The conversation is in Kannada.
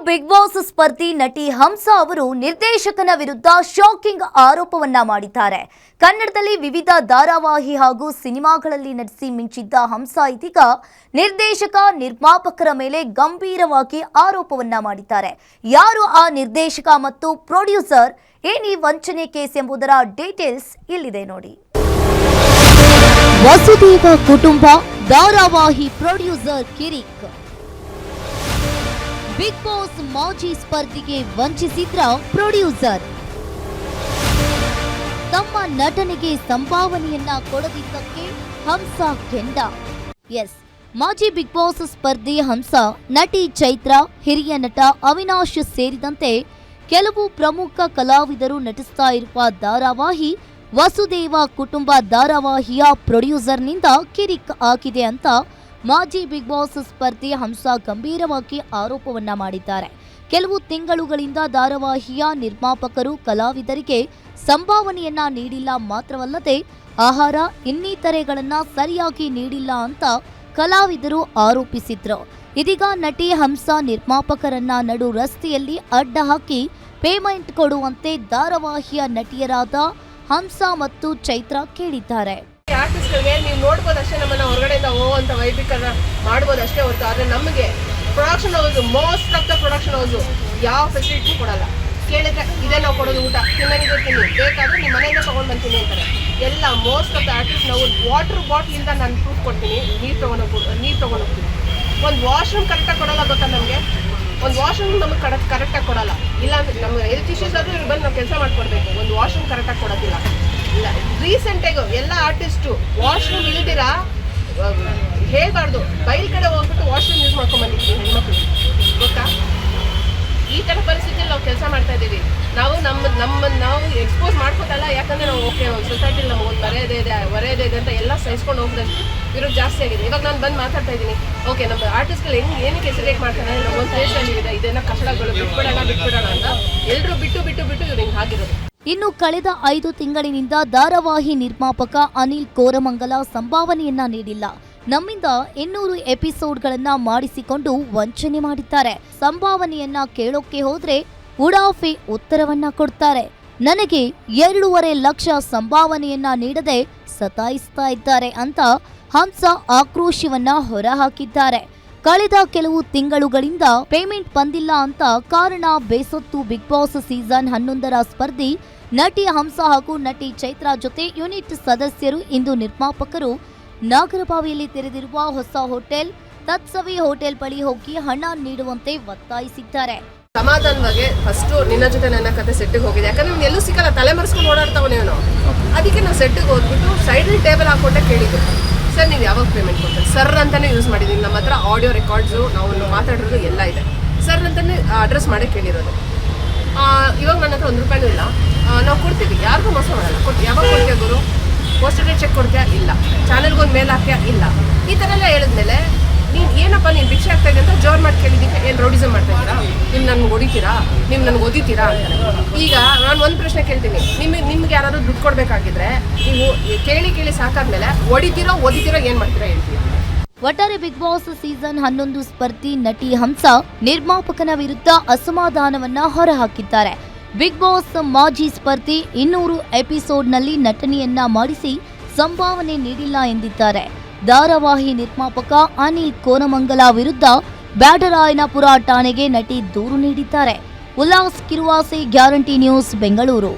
ಬಿಗ್ ಬಾಸ್ ಸ್ಪರ್ಧಿ ನಟಿ ಹಂಸಾ ಅವರು ನಿರ್ದೇಶಕನ ವಿರುದ್ಧ ಶಾಕಿಂಗ್ ಆರೋಪವನ್ನ ಮಾಡಿದ್ದಾರೆ. ಕನ್ನಡದಲ್ಲಿ ವಿವಿಧ ಧಾರಾವಾಹಿ ಹಾಗೂ ಸಿನಿಮಾಗಳಲ್ಲಿ ನಟಿಸಿ ಮಿಂಚಿದ್ದ ಹಂಸಾ ಇದೀಗ ನಿರ್ದೇಶಕ ನಿರ್ಮಾಪಕರ ಮೇಲೆ ಗಂಭೀರವಾಗಿ ಆರೋಪವನ್ನ ಮಾಡಿದ್ದಾರೆ. ಯಾರು ಆ ನಿರ್ದೇಶಕ ಮತ್ತು ಪ್ರೊಡ್ಯೂಸರ್, ಏನಿ ವಂಚನೆ ಕೇಸ್ ಎಂಬುದರ ಡೀಟೇಲ್ಸ್ ಇಲ್ಲಿದೆ ನೋಡಿ. ವಸುದೇವ ಕುಟುಂಬ ಧಾರಾವಾಹಿ ಪ್ರೊಡ್ಯೂಸರ್ ಕಿರಿಕ್. ಬಿಗ್ ಬಾಸ್ ಮಾಜಿ ಸ್ಪರ್ಧಿಗೆ ವಂಚಿಸಿದ್ರ ಪ್ರೊಡ್ಯೂಸರ್. ತಮ್ಮ ನಟನೆಗೆ ಸಂಭಾವನೆಯನ್ನ ಕೊಡದಿದ್ದಕ್ಕೆ ಹಂಸಾ ಕೆಂಡ. ಮಾಜಿ ಬಿಗ್ ಬಾಸ್ ಸ್ಪರ್ಧಿ ಹಂಸಾ, ನಟಿ ಚೈತ್ರ, ಹಿರಿಯ ನಟ ಅವಿನಾಶ್ ಸೇರಿದಂತೆ ಕೆಲವು ಪ್ರಮುಖ ಕಲಾವಿದರು ನಟಿಸ್ತಾ ಇರುವ ಧಾರಾವಾಹಿ ವಸುದೇವ ಕುಟುಂಬ ಧಾರಾವಾಹಿಯ ಪ್ರೊಡ್ಯೂಸರ್ನಿಂದ ಕಿರಿಕ್ ಆಗಿದೆ ಅಂತ ಮಾಜಿ ಬಿಗ್ ಬಾಸ್ ಸ್ಪರ್ಧಿ ಹಂಸಾ ಗಂಭೀರವಾಗಿ ಆರೋಪವನ್ನ ಮಾಡಿದ್ದಾರೆ. ಕೆಲವು ತಿಂಗಳುಗಳಿಂದ ಧಾರಾವಾಹಿಯ ನಿರ್ಮಾಪಕರು ಕಲಾವಿದರಿಗೆ ಸಂಭಾವನೆಯನ್ನ ನೀಡಿಲ್ಲ, ಮಾತ್ರವಲ್ಲದೆ ಆಹಾರ ಇನ್ನಿತರೆಗಳನ್ನ ಸರಿಯಾಗಿ ನೀಡಿಲ್ಲ ಅಂತ ಕಲಾವಿದರು ಆರೋಪಿಸಿದ್ರು. ಇದೀಗ ನಟಿ ಹಂಸಾ ನಿರ್ಮಾಪಕರನ್ನ ನಡು ರಸ್ತೆಯಲ್ಲಿ ಅಡ್ಡ ಹಾಕಿ ಪೇಮೆಂಟ್ ಕೊಡುವಂತೆ ಧಾರಾವಾಹಿಯ ನಟಿಯರಾದ ಹಂಸಾ ಮತ್ತು ಚೈತ್ರ ಕೇಳಿದ್ದಾರೆ. ಆರ್ಟಿಸ್ಟ್ಗಳಿಗೆ ನೀವು ನೋಡ್ಬೋದು ಅಷ್ಟೇ, ನಮ್ಮನ್ನ ಹೊರಗಡೆಯಿಂದ ಅಂತ ವೈಭಿಕರ ಮಾಡ್ಬೋದು ಅಷ್ಟೇ ಹೊರತು, ಆದರೆ ನಮಗೆ production house, most of the production house ಯಾವ ಫೆಸಿಲಿಟಿ ಕೊಡಲ್ಲ. ಕೇಳಿದ್ರೆ ಇದೇ ನಾವು ಕೊಡೋದು, ಊಟ ತಿನ್ನಂಗಿರ್ತೀನಿ, ಬೇಕಾದ್ರೆ ನಿಮ್ಮ ಮನೆಯಿಂದ ತೊಗೊಂಡು ಬರ್ತೀನಿ ಅಂತಾರೆ. ಎಲ್ಲ ಮೋಸ್ಟ್ ಆಫ್ ದ ಆರ್ಟಿಸ್ಟ್ ನಾವು ವಾಟರ್ ಬಾಟ್ಲಿಂದ ನಾನು ಪ್ರೂಫ್ ಕೊಡ್ತೀನಿ, ನೀರು ತೊಗೊಂಡೋಗ್ತೀನಿ. ಒಂದು ವಾಶ್ರೂಮ್ ಕರೆಕ್ಟಾಗಿ ಕೊಡೋಲ್ಲ, ಗೊತ್ತಾ ನಮಗೆ? ಒಂದು ವಾಶ್ರೂಮ್ ನಮಗೆ ಕರೆಕ್ಟಾಗಿ ಕೊಡಲ್ಲ. ಇಲ್ಲ ಅಂದರೆ ನಮ್ಮ ಹೆಲ್ತ್ ಇಶ್ಯೂಸ್ ಆದರೂ ಇವ್ರು ಬಂದು ನಾವು ಕೆಲಸ ಮಾಡಿಕೊಡ್ಬೇಕು, ಒಂದು ವಾಶ್ರೂಮ್ ಕರೆಕ್ಟಾಗಿ ಕೊಡೋದಿಲ್ಲ. ಇಲ್ಲ, ರೀಸೆಂಟಾಗಿ ಎಲ್ಲ ಆರ್ಟಿಸ್ಟು ವಾಶ್ರೂಮ್ ಇಲ್ದಿರಾ ಹೇಳ್ಬಾರ್ದು, ಬೈಲ್ ಕಡೆ ಹೋಗ್ಬಿಟ್ಟು ವಾಶ್ರೂಮ್ ಯೂಸ್ ಮಾಡ್ಕೊಂಡ್ಬಂದಿರ್ತೀವಿ ಹೆಣ್ಮಕ್ಳು, ಗೊತ್ತಾ? ಈ ಥರ ಪರಿಸ್ಥಿತಿಯಲ್ಲಿ ನಾವು ಕೆಲಸ ಮಾಡ್ತಾ ಇದ್ದೀವಿ. ನಾವು ನಾವು ಎಕ್ಸ್ಪೋಸ್ ಮಾಡ್ಕೋತಲ್ಲ, ಯಾಕಂದರೆ ನಾವು ಓಕೆ ಸೊಸೈಟಿಲಿ ನಮಗೊಂದು ಹೊರೆಯದೇ ಇದೆ ಅಂತ ಎಲ್ಲ ಸಹಿಸ್ಕೊಂಡು ಹೋಗೋದಷ್ಟು ಇರೋದು ಜಾಸ್ತಿ ಆಗಿದೆ. ಇವಾಗ ನಾನು ಬಂದು ಮಾತಾಡ್ತಾ ಇದ್ದೀನಿ, ಓಕೆ ನಮ್ಮ ಆರ್ಟಿಸ್ಟ್ಗಳು ಏನಕ್ಕೆ ಸೆಲೆಕ್ಟ್ ಮಾಡ್ತಾರೆ, ನಮಗೊಂದು ಪ್ಲೇಸಲ್ಲಿ ಇದೆ, ಇದನ್ನು ಕಷ್ಟಗಳು ಬಿಟ್ಬಿಡೋಣ ಅಂತ ಎಲ್ಲರೂ ಬಿಟ್ಟು ಇವ್ರು ಹಿಂಗೆ ಆಗಿರೋದು. ಇನ್ನು ಕಳೆದ 5 ತಿಂಗಳಿನಿಂದ ಧಾರಾವಾಹಿ ನಿರ್ಮಾಪಕ ಅನಿಲ್ ಕೋರಮಂಗಲ ಸಂಭಾವನೆಯನ್ನ ನೀಡಿಲ್ಲ, ನಮ್ಮಿಂದ 200 ಎಪಿಸೋಡ್ಗಳನ್ನ ಮಾಡಿಸಿಕೊಂಡು ವಂಚನೆ ಮಾಡಿದ್ದಾರೆ. ಸಂಭಾವನೆಯನ್ನ ಕೇಳೋಕೆ ಹೋದ್ರೆ ಉಡಾಫೆ ಉತ್ತರವನ್ನ ಕೊಡ್ತಾರೆ. ನನಗೆ 2.5 ಲಕ್ಷ ಸಂಭಾವನೆಯನ್ನ ನೀಡದೆ ಸತಾಯಿಸ್ತಾ ಇದ್ದಾರೆ ಅಂತ ಹಂಸಾ ಆಕ್ರೋಶವನ್ನ ಹೊರಹಾಕಿದ್ದಾರೆ. ಕಳೆದ ಕೆಲವು ತಿಂಗಳುಗಳಿಂದ ಪೇಮೆಂಟ್ ಬಂದಿಲ್ಲ ಅಂತ ಕಾರಣ ಬೇಸತ್ತು ಬಿಗ್ ಬಾಸ್ ಸೀಸನ್ 11ರ ಸ್ಪರ್ಧಿ ನಟಿ ಹಂಸಾ ಹಾಗೂ ನಟಿ ಚೈತ್ರಾ ಜೊತೆ ಯೂನಿಟ್ ಸದಸ್ಯರು ಇಂದು ನಿರ್ಮಾಪಕರು ನಾಗರಬಾವಿಯಲ್ಲಿ ತೆರೆದಿರುವ ಹೊಸ ಹೋಟೆಲ್ ತತ್ಸವಿ ಹೋಟೆಲ್ ಬಳಿ ಹೋಗಿ ಹಣ ನೀಡುವಂತೆ ಒತ್ತಾಯಿಸಿದ್ದಾರೆ. ಸಮಾಧಾನವಾಗಿ ಫಸ್ಟು ನಿನ್ನ ಜೊತೆ ನನ್ನ ಕತೆ ಸೆಟ್ಟಿಗೆ ಹೋಗಿದೆ, ಯಾಕಂದ್ರೆ ನೀವು ಎಲ್ಲೂ ಸಿಕ್ಕಲ್ಲ, ತಲೆ ಮರೆಸ್ಕೊಂಡು ಓಡಾಡ್ತಾವೆ ನಾವು. ಅದಕ್ಕೆ ನಾವು ಸೆಟ್ಟಿಗೆ ಹೋಗ್ಬಿಟ್ಟು ಸೈಡಲ್ಲಿ ಟೇಬಲ್ ಹಾಕೊಂಡೆ ಕೇಳಿದ್ದು, ಸರ್ ನೀವು ಯಾವಾಗ ಪೇಮೆಂಟ್ ಕೊಡ್ತಾರೆ ಸರ್ ಅಂತಲೇ ಯೂಸ್ ಮಾಡಿದ್ದೀನಿ. ನಮ್ಮ ಹತ್ರ ಆಡಿಯೋ ರೆಕಾರ್ಡ್ಸು ನಾವು ಮಾತಾಡಿರೋದು ಎಲ್ಲ ಇದೆ, ಸರ್ ಅಂತಲೇ ಅಡ್ರೆಸ್ ಮಾಡೇ ಕೇಳಿರೋದು. ಇವಾಗ ನನ್ನ ಹತ್ರ 1 ರೂಪಾಯಿನೂ ಇಲ್ಲ. ನಾವು ಕೊಡ್ತೀವಿ, ಯಾರಿಗೂ ಮೋಸ ಮಾಡಲ್ಲ. ಯಾವಾಗ ಕೊಡ್ತೀಯ ಗುರು? ಪೋಸ್ಟಲ್ ಚೆಕ್ ಕೊಡ್ತೀಯಾ? ಇಲ್ಲ. ಚಾನಲ್ಗೊಂದು ಮೇಲ್ ಹಾಕ್ಯಾ? ಇಲ್ಲ. ಈ ಥರ ಎಲ್ಲ ಹೇಳಿದ್ಮೇಲೆ ನೀನು ಭಿಕ್ಷೆ ಆಗ್ತಾ ಇದೆ ಅಂತ ಜೋರ್ ಮಾಡಿ ಕೇಳಿದ್ದಕ್ಕೆ ಏನು ರೌಡಿಸಮ್ ಮಾಡ್ತಾ ಇದ್ದೀರಾ, ನೀವು ನನಗೆ ಹೊಡಿತೀರಾ, ನೀವು ನನಗೆ ಓದಿತೀರಾ ಅಂತಾರೆ. ಈಗ ನಾನು ಒಂದು ಪ್ರಶ್ನೆ ಕೇಳ್ತೀನಿ, ನಿಮ್ಗೆ ಯಾರಾದರೂ ದುಡ್ಡು ಕೊಡಬೇಕಾಗಿದ್ರೆ ನೀವು ಕೇಳಿ ಸಾಕಾದ್ಮೇಲೆ ಓದಿತೀರೋ ಏನು ಮಾಡ್ತೀರಾ ಹೇಳ್ತೀರಾ? ಒಟ್ಟಾರೆ ಬಿಗ್ ಬಾಸ್ ಸೀಸನ್ 11 ಸ್ಪರ್ಧಿ ನಟಿ ಹಂಸಾ ನಿರ್ಮಾಪಕನ ವಿರುದ್ಧ ಅಸಮಾಧಾನವನ್ನ ಹೊರಹಾಕಿದ್ದಾರೆ. ಬಿಗ್ ಬಾಸ್ ಮಾಜಿ ಸ್ಪರ್ಧಿ 200 ಎಪಿಸೋಡ್ನಲ್ಲಿ ನಟನೆಯನ್ನ ಮಾಡಿಸಿ ಸಂಭಾವನೆ ನೀಡಿಲ್ಲ ಎಂದಿದ್ದಾರೆ. ಧಾರಾವಾಹಿ ನಿರ್ಮಾಪಕ ಅನಿಲ್ ಕೋರಮಂಗಲ ವಿರುದ್ಧ ಬ್ಯಾಟರಾಯನಪುರ ಠಾಣೆಗೆ ನಟಿ ದೂರು ನೀಡಿದ್ದಾರೆ. Ullas Kiruvase, guarantee news, Bengaluru.